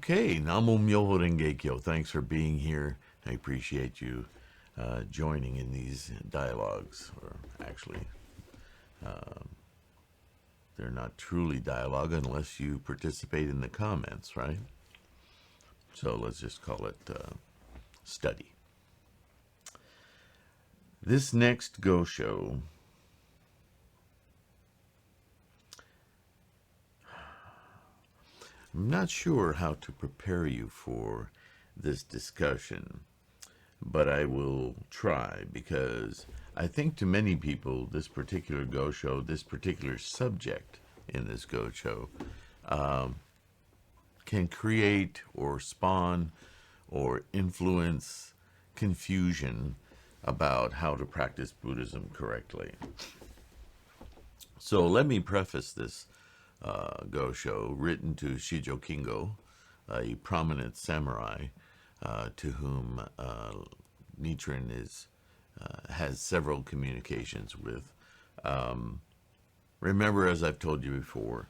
Okay, Namo Myoho Renge Kyo. Thanks for being here. I appreciate you joining in these dialogues. Or actually, they're not truly dialogue unless you participate in the comments, right? So let's just call it study. This next Gosho I'm not sure how to prepare you for this discussion, but I will try because I think to many people this particular Gosho, this particular subject in this Gosho, can create or spawn or influence confusion about how to practice Buddhism correctly. So let me preface this Gosho, written to Shijo Kingo, a prominent samurai to whom Nichiren has several communications with. Remember, as I've told you before,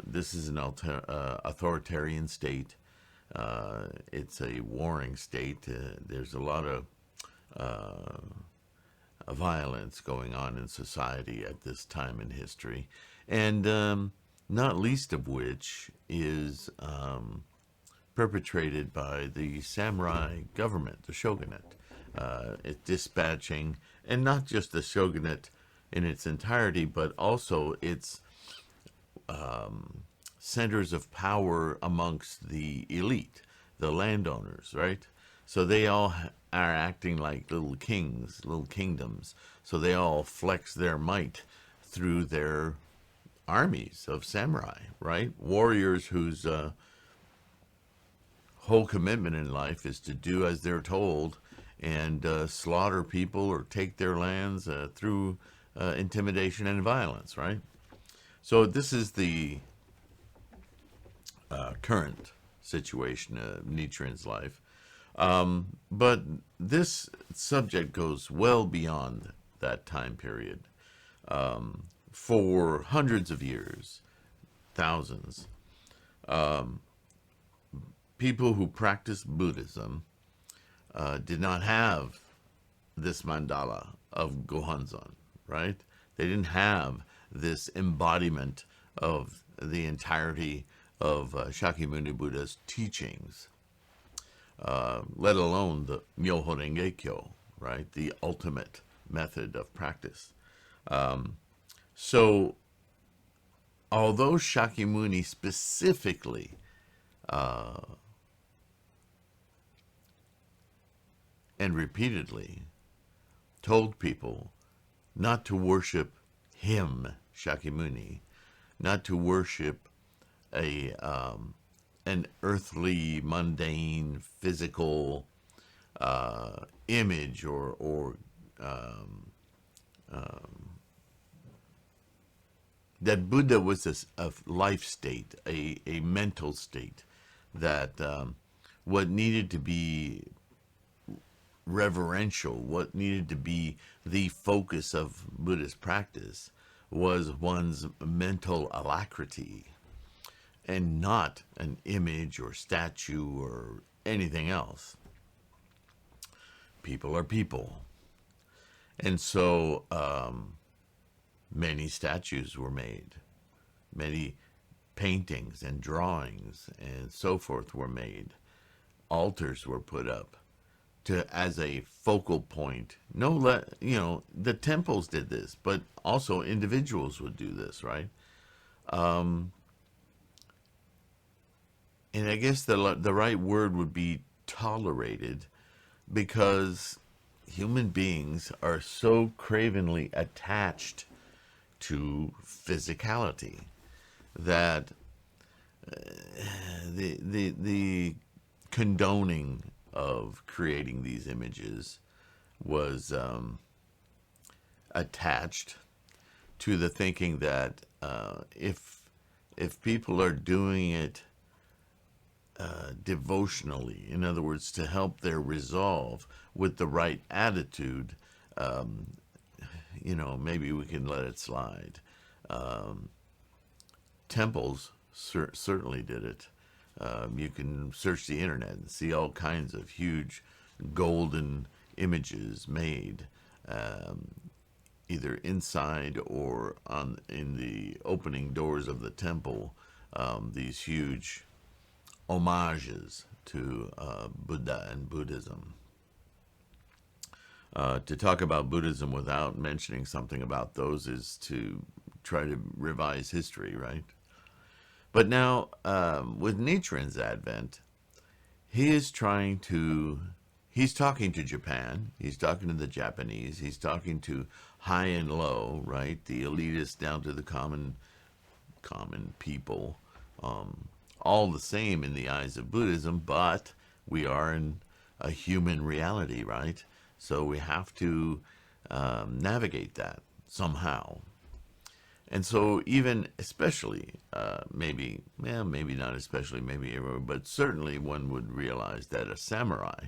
this is an authoritarian state. It's a warring state. There's a lot of violence going on in society at this time in history, and not least of which is perpetrated by the samurai government, the shogunate. It's dispatching, and not just the shogunate in its entirety, but also its centers of power amongst the elite, the landowners, right? So they all are acting like little kings, little kingdoms. So they all flex their might through their armies of samurai, right? Warriors whose whole commitment in life is to do as they're told and slaughter people or take their lands through intimidation and violence, right? So this is the current situation of Nichiren's life. But this subject goes well beyond that time period. For hundreds of years, thousands, people who practiced Buddhism did not have this mandala of Gohonzon, right? They didn't have this embodiment of the entirety of Shakyamuni Buddha's teachings, let alone the Myoho Renge Kyo, right? The ultimate method of practice. So, although Shakyamuni specifically and repeatedly told people not to worship him, Shakyamuni, not to worship an earthly, mundane, physical image or that Buddha was a life state, a mental state, that what needed to be reverential, what needed to be the focus of Buddhist practice was one's mental alacrity and not an image or statue or anything else. People are people. And so many statues were made, many paintings and drawings and so forth were made. Altars were put up as a focal point. The temples did this, but also individuals would do this, right? And I guess the right word would be tolerated, because human beings are so cravenly attached to physicality that the condoning of creating these images was attached to the thinking that if people are doing it devotionally, in other words, to help their resolve with the right attitude, maybe we can let it slide. Temples certainly did it. You can search the internet and see all kinds of huge golden images made, either inside or in the opening doors of the temple. These huge homages to Buddha and Buddhism. To talk about Buddhism without mentioning something about those is to try to revise history, right? But now, with Nichiren's advent, he's talking to Japan, he's talking to the Japanese, he's talking to high and low, right? The elitists down to the common people, all the same in the eyes of Buddhism, but we are in a human reality, right? So we have to navigate that somehow. And so even especially, maybe not especially, maybe everywhere, but certainly one would realize that a samurai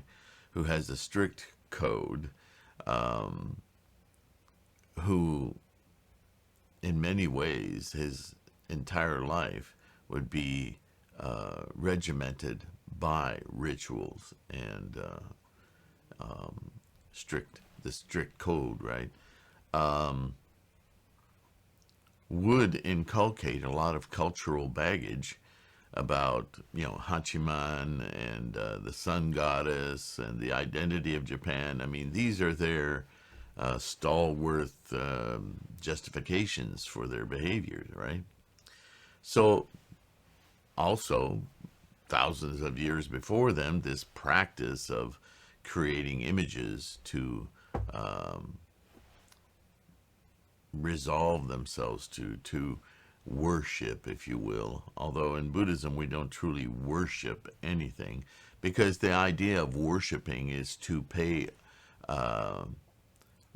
who has a strict code, who in many ways his entire life would be regimented by rituals and the strict code, right? Would inculcate a lot of cultural baggage about, Hachiman and the sun goddess and the identity of Japan. I mean, these are their stalwart justifications for their behaviors, right? So, also, thousands of years before them, this practice of creating images to resolve themselves to worship, if you will. Although in Buddhism we don't truly worship anything, because the idea of worshiping is to pay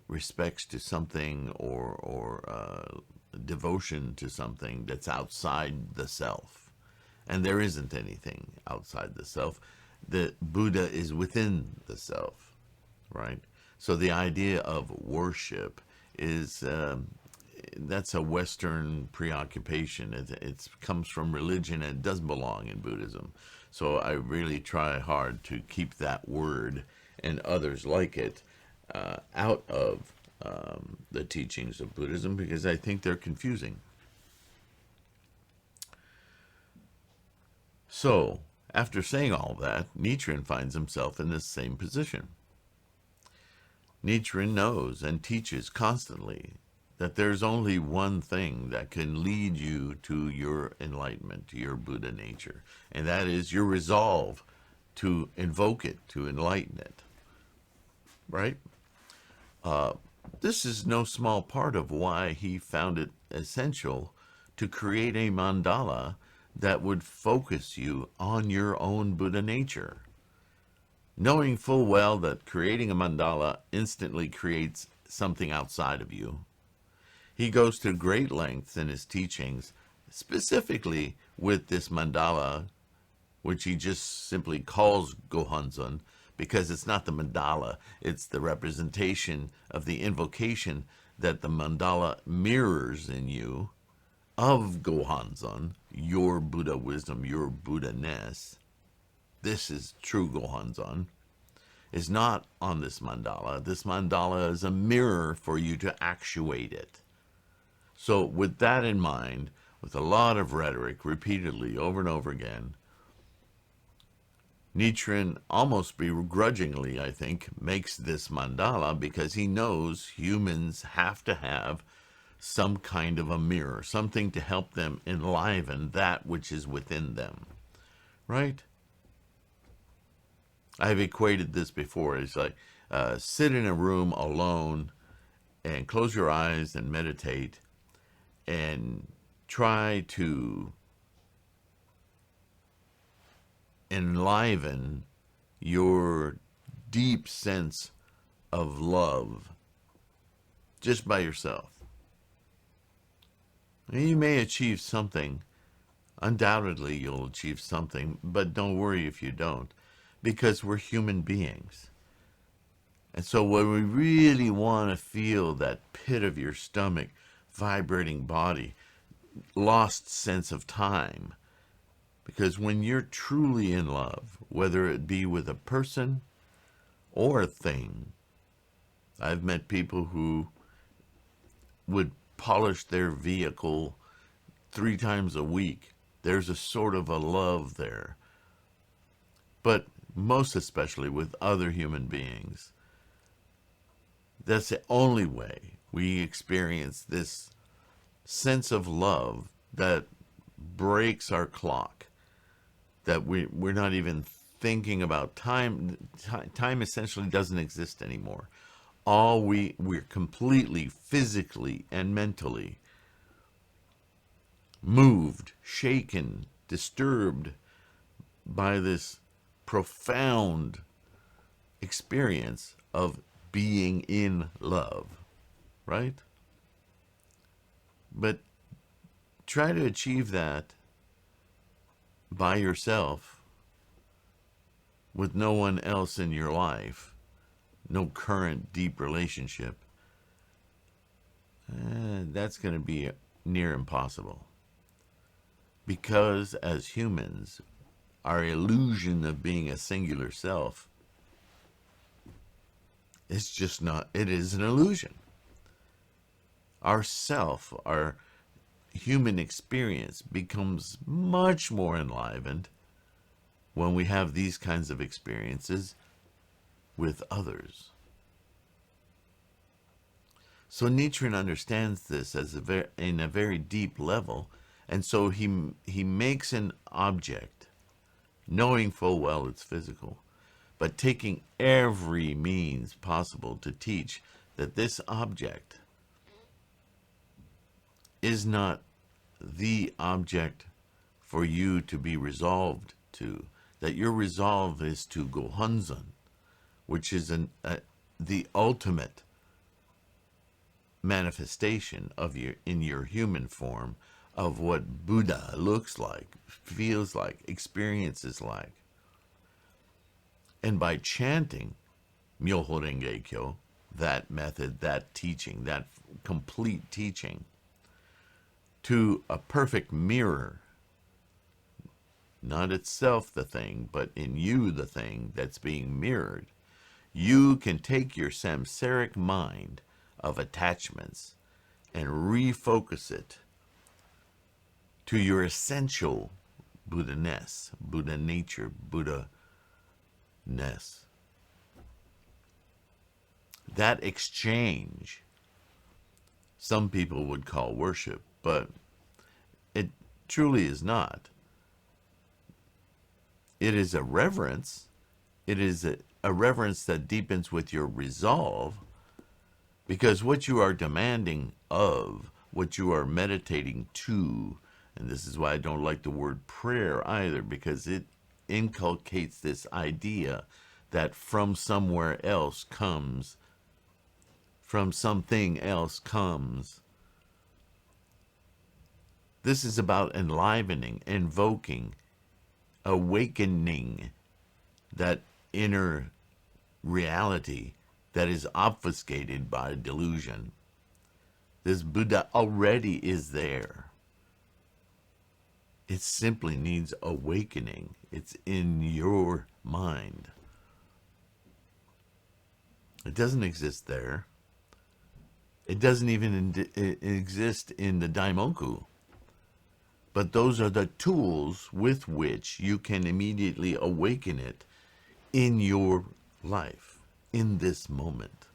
respects to something or devotion to something that's outside the self. And there isn't anything outside the self. The Buddha is within the self, right? So the idea of worship is that's a Western preoccupation. It comes from religion and it doesn't belong in Buddhism. So I really try hard to keep that word and others like it out of the teachings of Buddhism, because I think they're confusing. So, after saying all that, Nichiren finds himself in this same position. Nichiren knows and teaches constantly that there's only one thing that can lead you to your enlightenment, to your Buddha nature, and that is your resolve to invoke it, to enlighten it. Right? This is no small part of why he found it essential to create a mandala that would focus you on your own Buddha nature. Knowing full well that creating a mandala instantly creates something outside of you, he goes to great lengths in his teachings, specifically with this mandala, which he just simply calls Gohonzon, because it's not the mandala, it's the representation of the invocation that the mandala mirrors in you of Gohonzon, your Buddha wisdom, your Buddha-ness. This is true Gohonzon, is not on this mandala. This mandala is a mirror for you to actuate it. So with that in mind, with a lot of rhetoric repeatedly over and over again, Nichiren almost begrudgingly, I think, makes this mandala because he knows humans have to have some kind of a mirror, something to help them enliven that which is within them, right? I've equated this before. It's like sit in a room alone and close your eyes and meditate and try to enliven your deep sense of love just by yourself. And you may achieve something. Undoubtedly you'll achieve something, but don't worry if you don't, because we're human beings. And so when we really want to feel that pit of your stomach, vibrating body, lost sense of time, Because when you're truly in love, whether it be with a person or a thing, I've met people who would polish their vehicle 3 times a week. There's a sort of a love there. But most especially with other human beings, that's the only way we experience this sense of love that breaks our clock, that we're not even thinking about time. Time essentially doesn't exist anymore. We're completely physically and mentally moved, shaken, disturbed by this profound experience of being in love, right? But try to achieve that by yourself with no one else in your life, no current deep relationship. That's going to be near impossible. Because as humans, our illusion of being a singular self, it's just not, it is an illusion. Our self, our human experience becomes much more enlivened when we have these kinds of experiences with others. So Nichiren understands this as in a very deep level, and so he makes an object, knowing full well it's physical, but taking every means possible to teach that this object is not the object for you to be resolved to, that your resolve is to Gohonzon, which is the ultimate manifestation of in your human form of what Buddha looks like, feels like, experiences like. And by chanting Myoho Renge Kyo, that method, that teaching, that complete teaching, to a perfect mirror, not itself the thing, but in you the thing that's being mirrored, you can take your samsaric mind of attachments and refocus it to your essential Buddha-ness, Buddha nature, Buddha-ness. That exchange, some people would call worship, but it truly is not. It is a reverence. It is a reverence that deepens with your resolve, because what you are demanding of, what you are meditating to, and this is why I don't like the word prayer either, because it inculcates this idea that from somewhere else comes, from something else comes. This is about enlivening, invoking, awakening that inner reality that is obfuscated by delusion. This Buddha already is there. It simply needs awakening. It's in your mind. It doesn't exist there. It doesn't even exist in the Daimoku. But those are the tools with which you can immediately awaken it in your life, in this moment.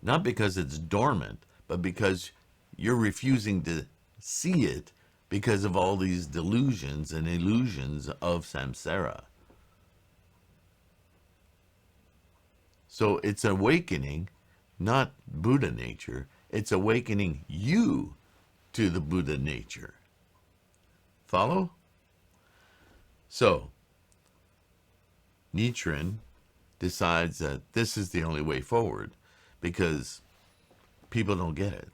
Not because it's dormant, but because you're refusing to see it because of all these delusions and illusions of samsara. So it's awakening, not Buddha nature, it's awakening you to the Buddha nature. Follow? So, Nichiren decides that this is the only way forward because people don't get it.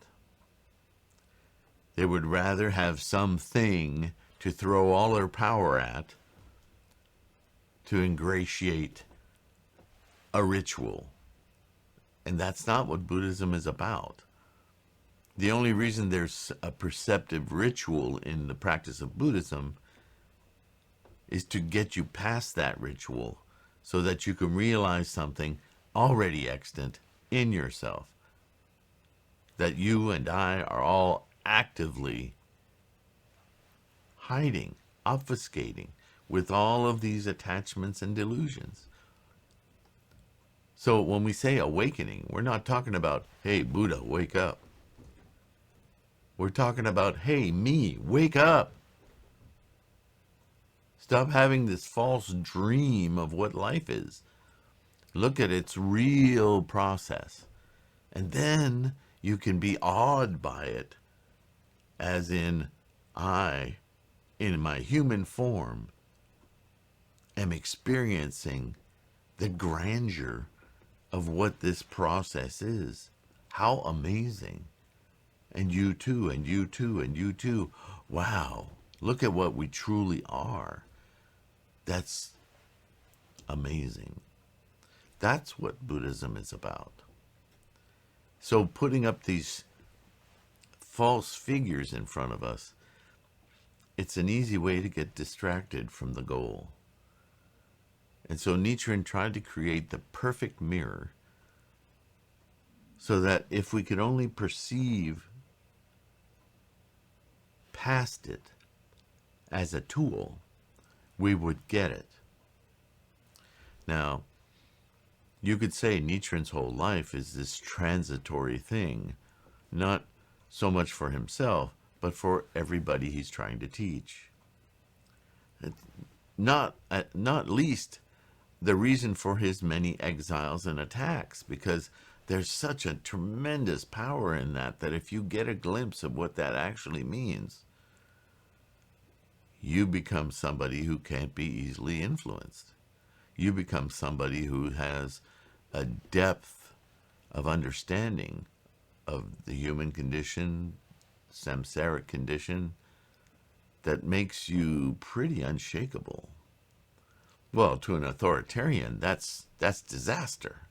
They would rather have something to throw all their power at to ingratiate a ritual. And that's not what Buddhism is about. The only reason there's a perceptive ritual in the practice of Buddhism is to get you past that ritual so that you can realize something already extant in yourself. That you and I are all actively hiding, obfuscating with all of these attachments and delusions. So when we say awakening, we're not talking about, hey, Buddha, wake up. We're talking about, hey, me, wake up. Stop having this false dream of what life is. Look at its real process. And then you can be awed by it, as in, I, in my human form, am experiencing the grandeur of what this process is. How amazing. And you too, and you too, and you too. Wow, look at what we truly are. That's amazing. That's what Buddhism is about. So putting up these false figures in front of us, it's an easy way to get distracted from the goal. And so Nichiren tried to create the perfect mirror so that if we could only perceive past it as a tool, we would get it. Now, you could say Nichiren's whole life is this transitory thing, not so much for himself, but for everybody he's trying to teach. Not least the reason for his many exiles and attacks, because there's such a tremendous power in that if you get a glimpse of what that actually means, you become somebody who can't be easily influenced. You become somebody who has a depth of understanding of the human condition, samsaric condition, that makes you pretty unshakable. Well, to an authoritarian, that's disaster,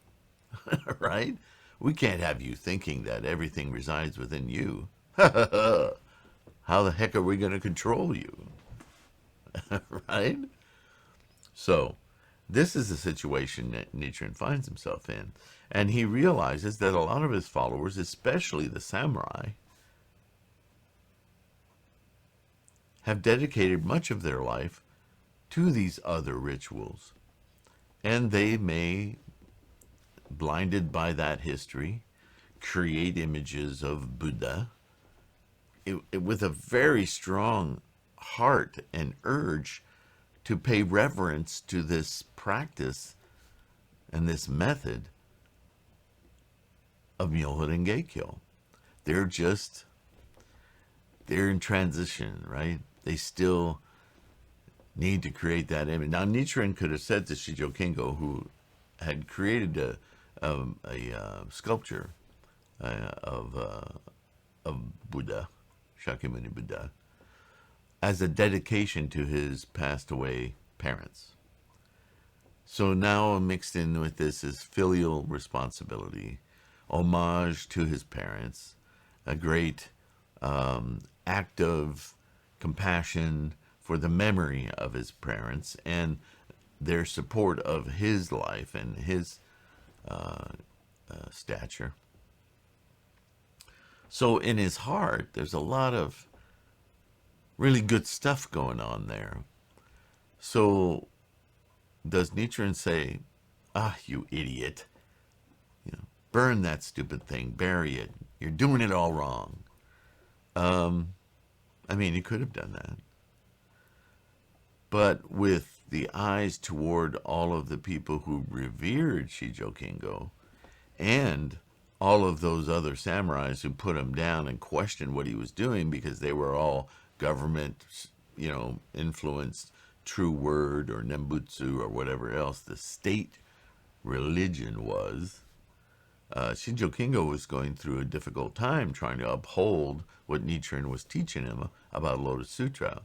right? We can't have you thinking that everything resides within you. How the heck are we going to control you? Right? So, this is the situation that Nichiren finds himself in. And he realizes that a lot of his followers, especially the samurai, have dedicated much of their life to these other rituals. And they may, blinded by that history, create images of Buddha with a very strong heart and urge to pay reverence to this practice and this method of Myoho Renge-kyo. They're in transition, right? They still need to create that image. Now, Nichiren could have said to Shijo Kingo, who had created a sculpture of Buddha, Shakyamuni Buddha, as a dedication to his passed away parents. So now mixed in with this is filial responsibility, homage to his parents, a great act of compassion for the memory of his parents and their support of his life and his stature. So in his heart, there's a lot of really good stuff going on there. So does Nichiren say, you idiot, burn that stupid thing, bury it, you're doing it all wrong? He could have done that. But with the eyes toward all of the people who revered Shijo Kingo and all of those other samurais who put him down and questioned what he was doing because they were all government, influenced true word or nembutsu or whatever else the state religion was, Shijo Kingo was going through a difficult time trying to uphold what Nichiren was teaching him about Lotus Sutra.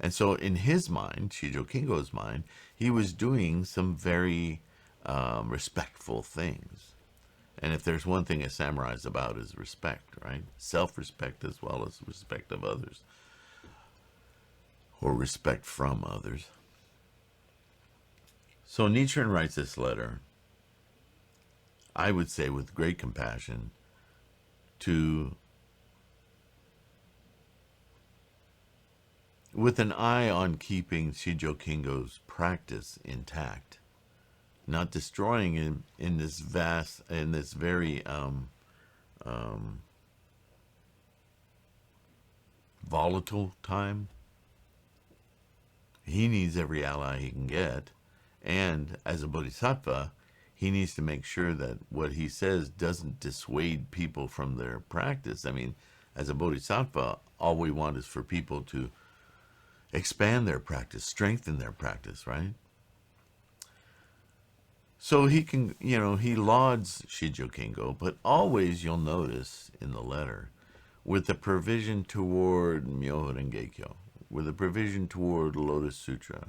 And so in his mind, Shijo Kingo's mind, he was doing some very respectful things. And if there's one thing a samurai is about is respect, right? Self-respect as well as respect of others, or respect from others. So Nichiren writes this letter, I would say with great compassion, with an eye on keeping Shijo Kingo's practice intact, not destroying him in this very volatile time. He needs every ally he can get, and as a bodhisattva, he needs to make sure that what he says doesn't dissuade people from their practice. I mean, as a bodhisattva, all we want is for people to expand their practice, strengthen their practice, right? So he can, he lauds Shijo Kingo, but always you'll notice in the letter, with the provision toward Myoho Renge-kyo, with a provision toward Lotus Sutra.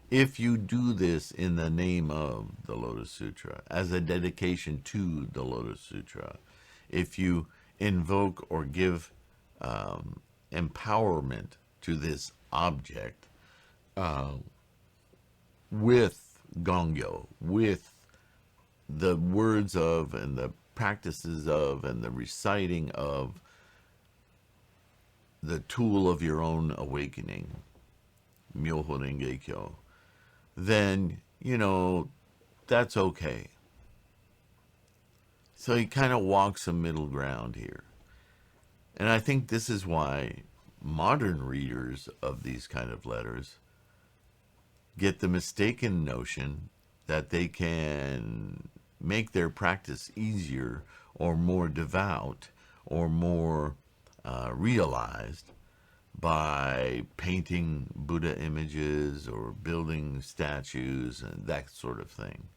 If you do this in the name of the Lotus Sutra, as a dedication to the Lotus Sutra, if you invoke or give empowerment to this object with Gongyo, with the words of and the practices of and the reciting of the tool of your own awakening, Myoho Renge-kyo, then, that's okay. So he kind of walks a middle ground here. And I think this is why modern readers of these kind of letters get the mistaken notion that they can make their practice easier or more devout or more realized by painting Buddha images or building statues and that sort of thing.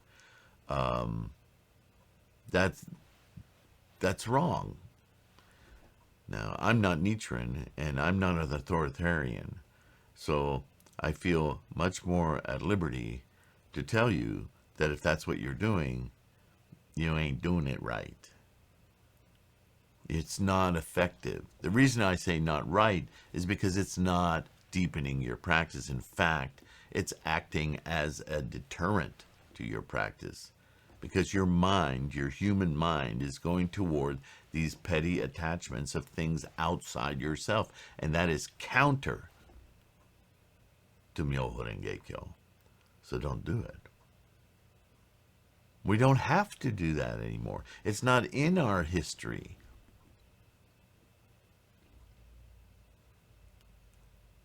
That's wrong. Now, I'm not Nichiren, and I'm not an authoritarian, so I feel much more at liberty to tell you that if that's what you're doing, you ain't doing it right. It's not effective. The reason I say not right is because it's not deepening your practice. In fact, it's acting as a deterrent to your practice, because your mind, your human mind, is going toward these petty attachments of things outside yourself, and that is counter to Myoho Renge-kyo. So don't do it. We don't have to do that anymore. It's not in our history.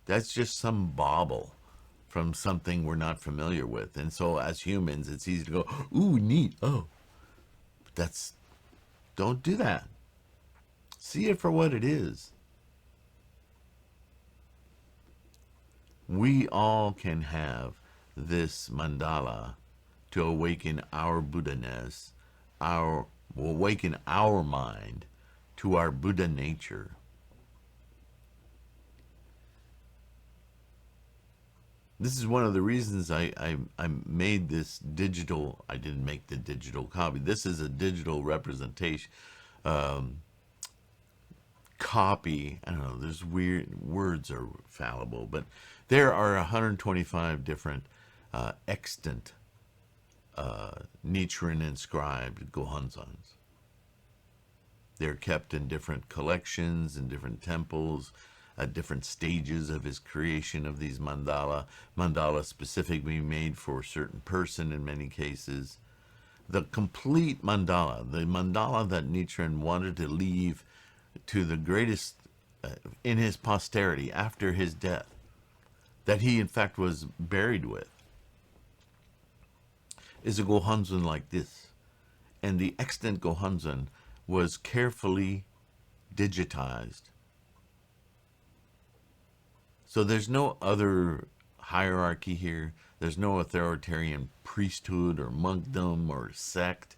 That's just some bauble from something we're not familiar with. And so as humans, it's easy to go, ooh, neat, oh. But don't do that. See it for what it is. We all can have this mandala to awaken our Buddha-ness, awaken our mind to our Buddha nature. This is one of the reasons I made this digital. I didn't make the digital copy. This is a digital representation copy. I don't know, there's weird words are fallible, but there are 125 different extant Nichiren inscribed Gohonzons. They're kept in different collections, in different temples, at different stages of his creation of these mandala specifically made for a certain person in many cases. The complete mandala, the mandala that Nichiren wanted to leave to the greatest in his posterity after his death, that he in fact was buried with, is a Gohonzon like this. And the extant Gohonzon was carefully digitized. So there's no other hierarchy here. There's no authoritarian priesthood or monkdom or sect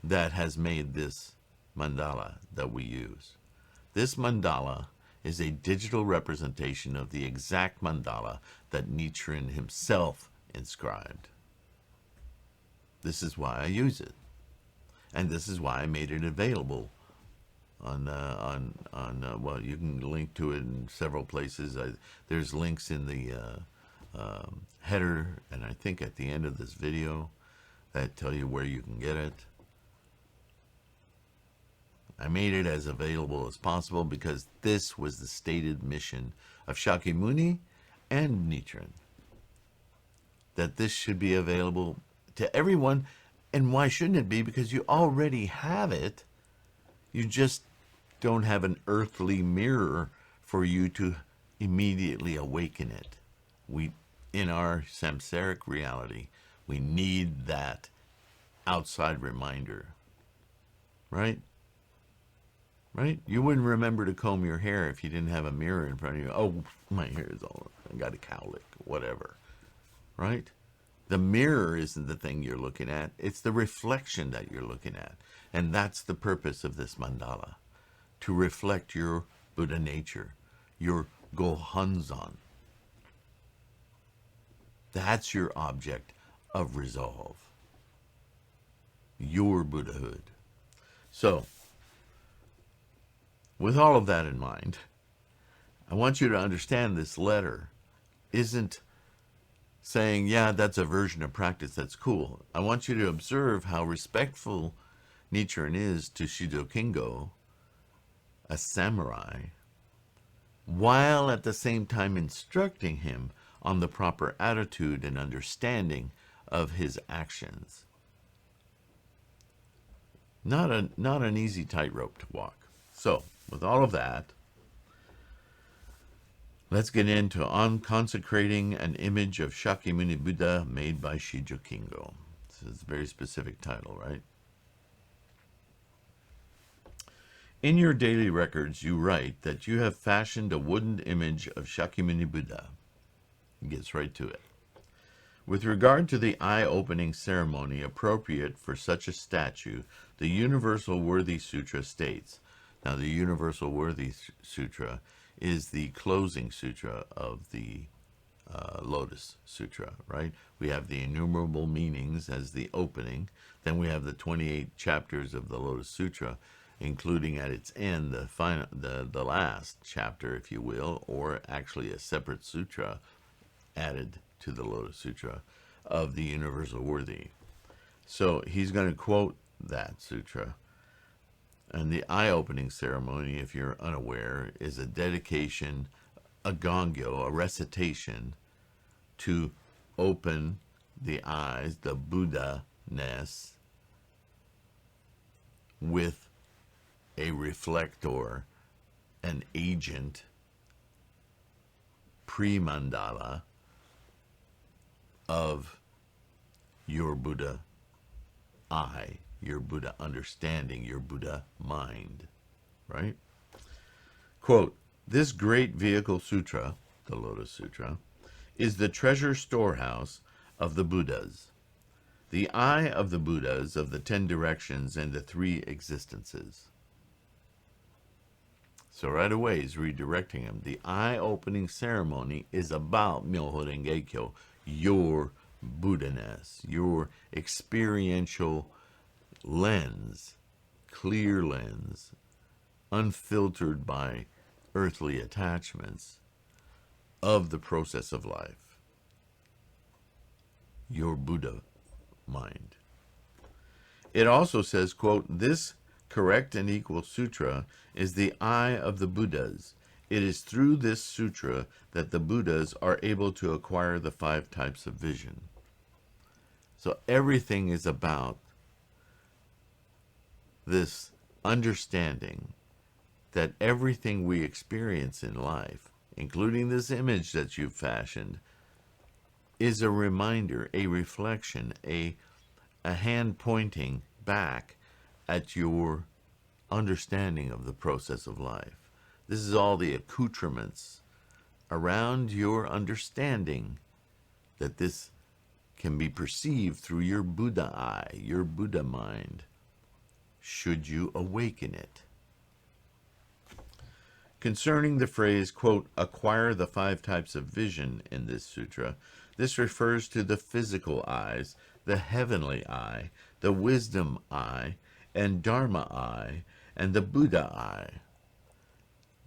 that has made this mandala that we use. This mandala is a digital representation of the exact mandala that Nichiren himself inscribed. This is why I use it. And this is why I made it available well, you can link to it in several places. There's links in the header, and I think at the end of this video that tell you where you can get it. I made it as available as possible because this was the stated mission of Shakyamuni and Nichiren, that this should be available to everyone. And why shouldn't it be? Because you already have it. You just don't have an earthly mirror for you to immediately awaken it. In our samsaric reality, we need that outside reminder, right? Right? You wouldn't remember to comb your hair if you didn't have a mirror in front of you. Oh, my hair is all, I got a cowlick, whatever, right? The mirror isn't the thing you're looking at. It's the reflection that you're looking at. And that's the purpose of this mandala, to reflect your Buddha nature, your Gohonzon. That's your object of resolve, your Buddhahood. So, with all of that in mind, I want you to understand this letter isn't saying, yeah, that's a version of practice that's cool. I want you to observe how respectful Nichiren is to Shijo Kingo, a samurai, while at the same time instructing him on the proper attitude and understanding of his actions. Not an easy tightrope to walk. So, with all of that, let's get into on consecrating an image of Shakyamuni Buddha made by Shijo Kingo. This is a very specific title, right? In your daily records, you write that you have fashioned a wooden image of Shakyamuni Buddha. He gets right to it. With regard to the eye-opening ceremony appropriate for such a statue, the Universal Worthy Sutra states. Now, the Universal Worthy Sutra is the closing sutra of the Lotus Sutra, right? We have the innumerable meanings as the opening. Then we have the 28 chapters of the Lotus Sutra, including at its end the last chapter, if you will, or actually a separate sutra added to the Lotus Sutra of the Universal Worthy. So he's going to quote that sutra. And the eye-opening ceremony, if you're unaware, is a dedication, a gongyo, a recitation to open the eyes, the Buddha-ness, with a reflector, an agent, pre-mandala of your Buddha eye, your Buddha understanding, your Buddha mind, right? Quote, this great vehicle sutra, the Lotus Sutra, is the treasure storehouse of the Buddhas, the eye of the Buddhas of the 10 directions and the 3 existences. So right away he's redirecting him. The eye-opening ceremony is about Myoho Renge Kyo, your Buddha-ness, your experiential lens, clear lens, unfiltered by earthly attachments of the process of life, your Buddha mind. It also says, quote, this correct and equal sutra is the eye of the Buddhas. It is through this sutra that the Buddhas are able to acquire the 5 types of vision. So everything is about this understanding that everything we experience in life, including this image that you've fashioned, is a reminder, a reflection, a hand pointing back at your understanding of the process of life. This is all the accoutrements around your understanding that this can be perceived through your Buddha eye, your Buddha mind, should you awaken it. Concerning the phrase, quote, acquire the 5 types of vision in this sutra, this refers to the physical eyes, the heavenly eye, the wisdom eye, and Dharma eye, and the Buddha eye.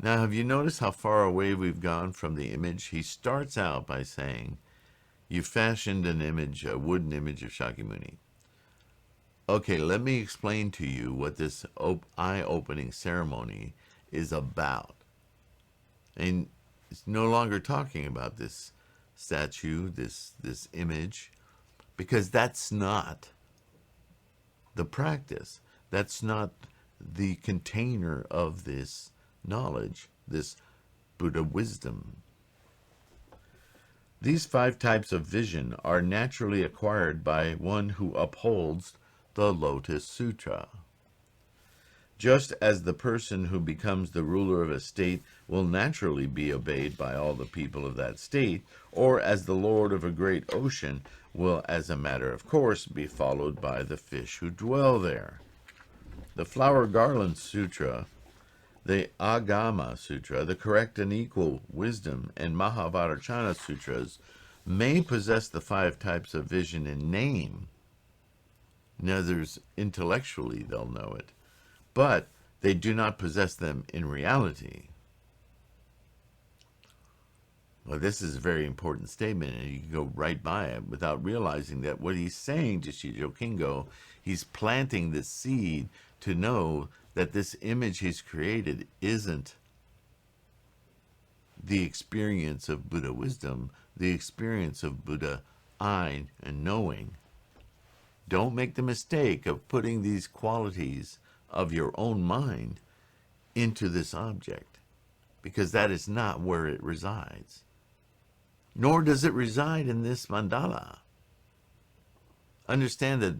Now, have you noticed how far away we've gone from the image? He starts out by saying, you fashioned an image, a wooden image of Shakyamuni. Okay, let me explain to you what this eye-opening ceremony is about. And it's no longer talking about this statue, this image, because that's not the practice. That's not the container of this knowledge, this Buddha wisdom. These 5 types of vision are naturally acquired by one who upholds the Lotus Sutra. Just as the person who becomes the ruler of a state will naturally be obeyed by all the people of that state, or as the lord of a great ocean will, as a matter of course, be followed by the fish who dwell there. The Flower Garland Sutra, the Agama Sutra, the Correct and Equal Wisdom, and Mahavajrayana Sutras may possess the 5 types of vision in name. In others, intellectually they'll know it, but they do not possess them in reality. Well, this is a very important statement, and you can go right by it without realizing that what he's saying to Shijo Kingo, he's planting the seed to know that this image he's created isn't the experience of Buddha wisdom, the experience of Buddha eye and knowing. Don't make the mistake of putting these qualities of your own mind into this object, because that is not where it resides. Nor does it reside in this mandala. Understand that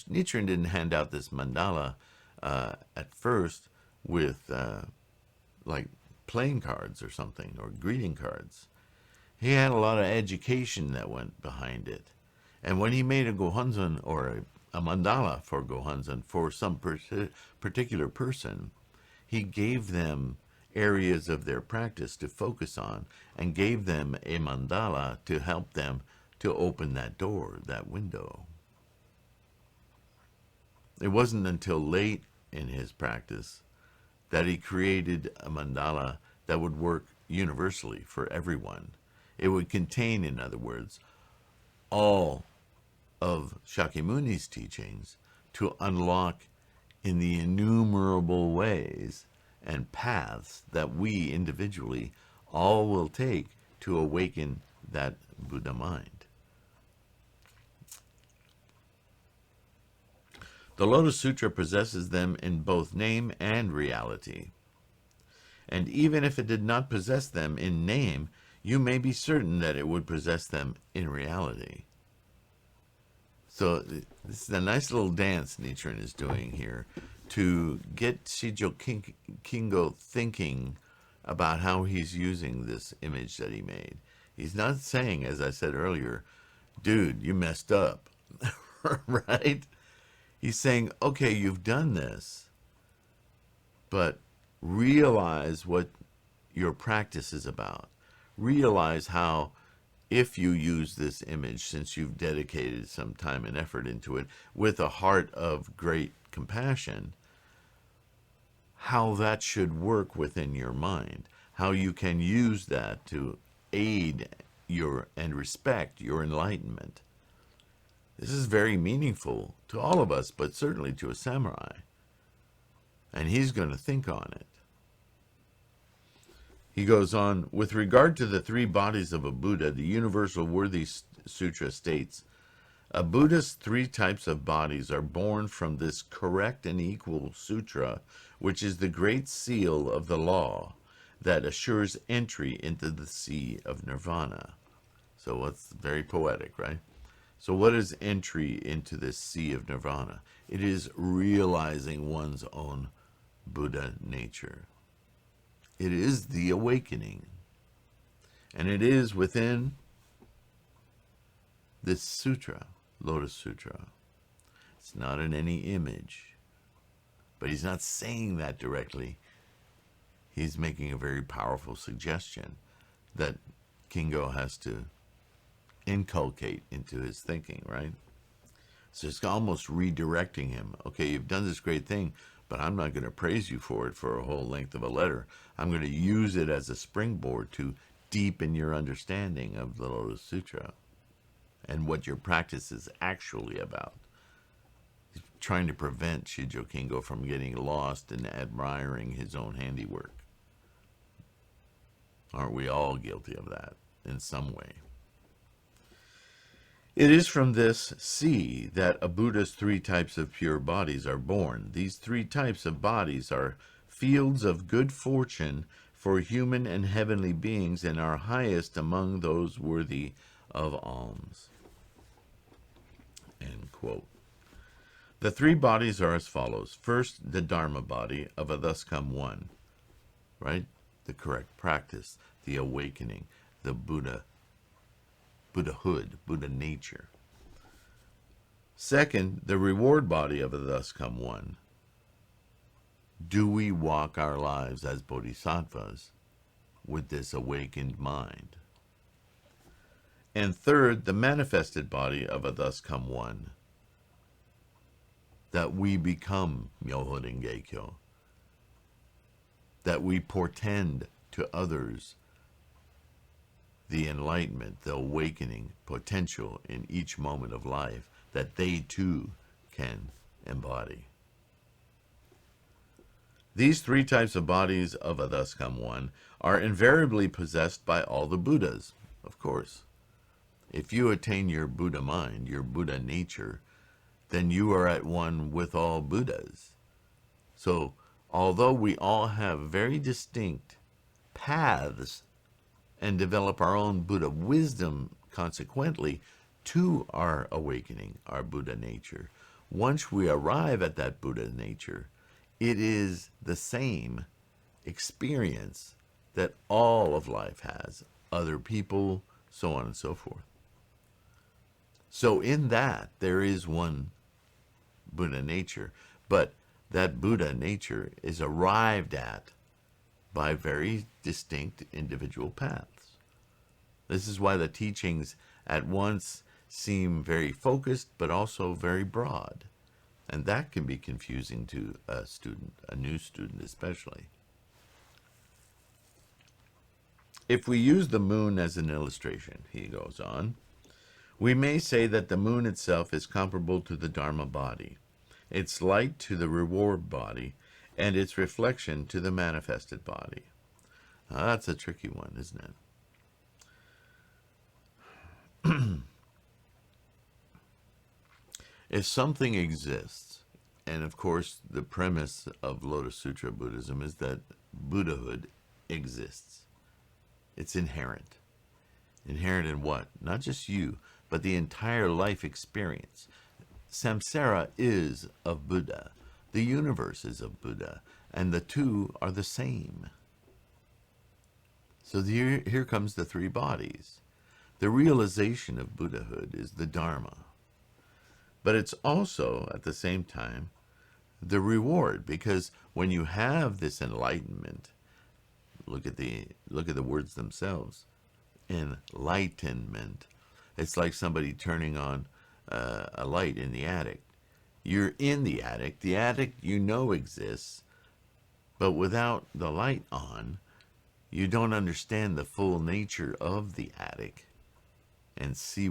Nichiren didn't hand out this mandala at first with like playing cards or something, or greeting cards. He had a lot of education that went behind it. And when he made a Gohonzon, or a mandala for Gohonzon, for some particular person, he gave them areas of their practice to focus on, and gave them a mandala to help them to open that door, that window. It wasn't until late in his practice that he created a mandala that would work universally for everyone. It would contain, in other words, all of Shakyamuni's teachings to unlock in the innumerable ways and paths that we individually all will take to awaken that Buddha mind. The Lotus Sutra possesses them in both name and reality. And even if it did not possess them in name, you may be certain that it would possess them in reality. So this is a nice little dance Nichiren is doing here to get Shijo Kingo thinking about how he's using this image that he made. He's not saying, as I said earlier, dude, you messed up, right? He's saying, okay, you've done this, but realize what your practice is about. Realize how, if you use this image, since you've dedicated some time and effort into it, with a heart of great compassion, how that should work within your mind, how you can use that to aid your and respect your enlightenment. This is very meaningful to all of us, but certainly to a samurai. And he's going to think on it. He goes on, with regard to the 3 bodies of a Buddha, the Universal Worthy Sutra states, a Buddha's 3 types of bodies are born from this correct and equal sutra, which is the great seal of the law that assures entry into the sea of nirvana. So it's very poetic, right? So what is entry into this sea of nirvana? It is realizing one's own Buddha nature. It is the awakening. And it is within this sutra, Lotus Sutra. It's not in any image. But he's not saying that directly. He's making a very powerful suggestion that Kingo has to inculcate into his thinking, right? So it's almost redirecting him. Okay, you've done this great thing, but I'm not going to praise you for it for a whole length of a letter. I'm going to use it as a springboard to deepen your understanding of the Lotus Sutra and what your practice is actually about. He's trying to prevent Shijo Kingo from getting lost in admiring his own handiwork. Aren't we all guilty of that in some way? It is from this sea that a Buddha's 3 types of pure bodies are born. These 3 types of bodies are fields of good fortune for human and heavenly beings, and are highest among those worthy of alms. End quote. The 3 bodies are as follows. First, the Dharma body of a thus come one, right? The correct practice, the awakening, the Buddhahood, Buddha nature. Second, the reward body of a thus come one. Do we walk our lives as Bodhisattvas with this awakened mind? And third, the manifested body of a thus come one, that we become Myoho Renge-kyo, that we portend to others the enlightenment, the awakening potential in each moment of life that they too can embody. These 3 types of bodies of a thus come one are invariably possessed by all the Buddhas, of course. If you attain your Buddha mind, your Buddha nature, then you are at one with all Buddhas. So, although we all have very distinct paths and develop our own Buddha wisdom consequently to our awakening, our Buddha nature, once we arrive at that Buddha nature, it is the same experience that all of life has, other people, so on and so forth. So in that, there is one Buddha nature, but that Buddha nature is arrived at by very distinct individual paths. This is why the teachings at once seem very focused, but also very broad. And that can be confusing to a student, a new student especially. If we use the moon as an illustration, he goes on, we may say that the moon itself is comparable to the Dharma body, its light to the reward body, and its reflection to the manifested body. Now, that's a tricky one, isn't it? If something exists, and of course the premise of Lotus Sutra Buddhism is that Buddhahood exists. It's inherent. Inherent in what? Not just you, but the entire life experience. Samsara is of Buddha. The universe is of Buddha. And the two are the same. So here comes the 3 bodies. The realization of Buddhahood is the Dharma. But it's also, at the same time, the reward, because when you have this enlightenment, look at the words themselves, enlightenment. It's like somebody turning on a light in the attic. You're in the attic you know exists, but without the light on, you don't understand the full nature of the attic and see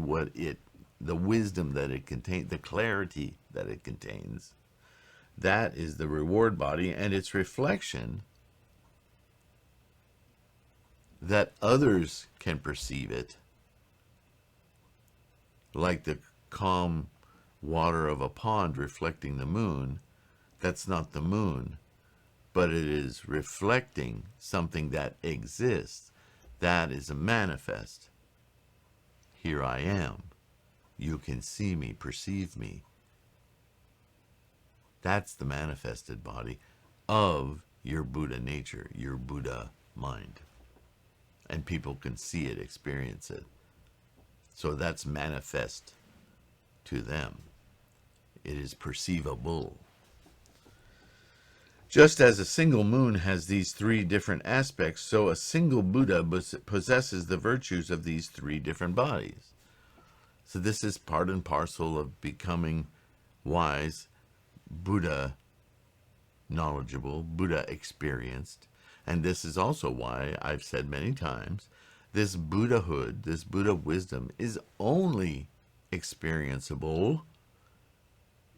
the wisdom that it contains, the clarity that it contains. That is the reward body, and its reflection that others can perceive it, like the calm water of a pond reflecting the moon. That's not the moon, but it is reflecting something that exists. That is a manifest. Here I am. You can see me, perceive me. That's the manifested body of your Buddha nature, your Buddha mind. And people can see it, experience it. So that's manifest to them. It is perceivable. Just as a single moon has these 3 different aspects, so a single Buddha possesses the virtues of these 3 different bodies. So this is part and parcel of becoming wise, Buddha knowledgeable, Buddha experienced. And this is also why I've said many times, this Buddhahood, this Buddha wisdom is only experienceable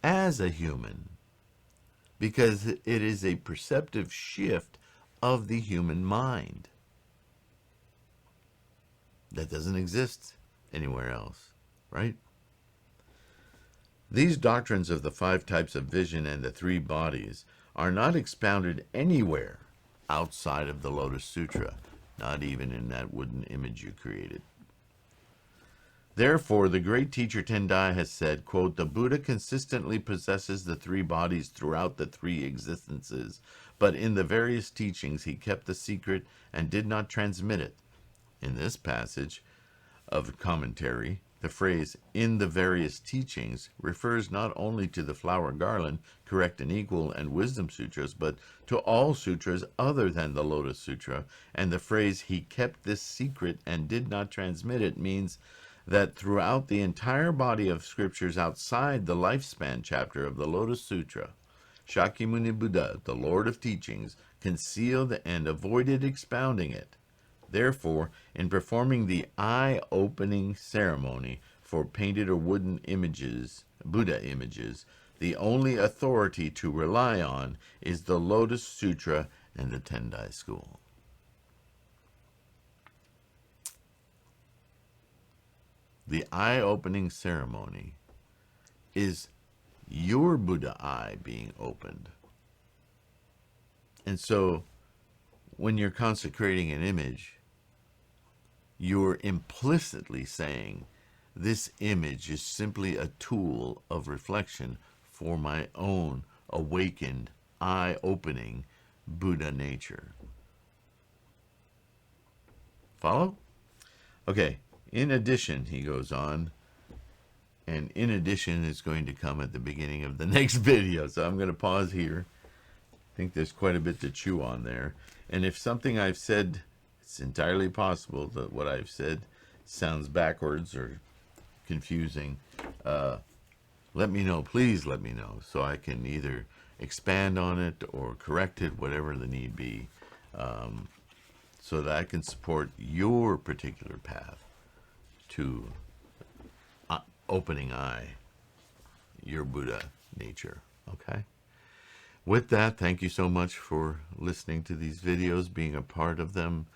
as a human, because it is a perceptive shift of the human mind that doesn't exist anywhere else, right? These doctrines of the 5 types of vision and the 3 bodies are not expounded anywhere outside of the Lotus Sutra, not even in that wooden image you created. Therefore, the great teacher Tendai has said, quote, "The Buddha consistently possesses the 3 bodies throughout the 3 existences, but in the various teachings he kept the secret and did not transmit it." In this passage of commentary, the phrase "in the various teachings" refers not only to the Flower Garland, Correct and Equal, and Wisdom Sutras, but to all sutras other than the Lotus Sutra. And the phrase "he kept this secret and did not transmit it" means that throughout the entire body of scriptures outside the lifespan chapter of the Lotus Sutra, Shakyamuni Buddha, the Lord of Teachings, concealed and avoided expounding it. Therefore, in performing the eye-opening ceremony for painted or wooden images, Buddha images, the only authority to rely on is the Lotus Sutra and the Tendai school. The eye-opening ceremony is your Buddha eye being opened. And so, when you're consecrating an image, you're implicitly saying, this image is simply a tool of reflection for my own awakened, eye-opening Buddha nature. Follow? Okay, in addition, he goes on, and in addition is going to come at the beginning of the next video, so I'm going to pause here. I think there's quite a bit to chew on there. And if something I've said, it's entirely possible that what I've said sounds backwards or confusing, let me know. Please let me know so I can either expand on it or correct it, whatever the need be, so that I can support your particular path to opening eye, your Buddha nature. Okay? With that, thank you so much for listening to these videos, being a part of them,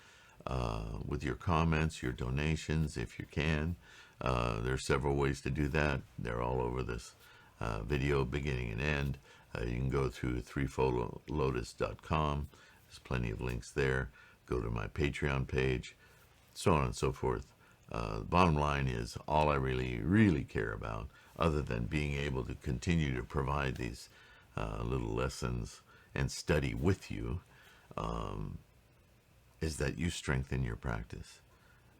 with your comments, your donations, if you can. There are several ways to do that. They're all over this video, beginning and end. You can go to threefoldlotus.com. There's plenty of links there. Go to my Patreon page, so on and so forth. The bottom line is, all I really care about, other than being able to continue to provide these little lessons and study with you, is that you strengthen your practice,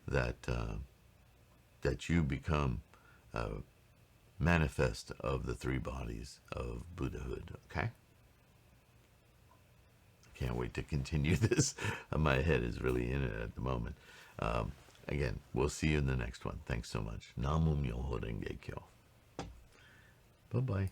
that you become manifest of the 3 bodies of Buddhahood. Okay? I can't wait to continue this. My head is really in it at the moment. Again, we'll see you in the next one. Thanks so much. Nam Myoho Renge Kyo. Bye-bye.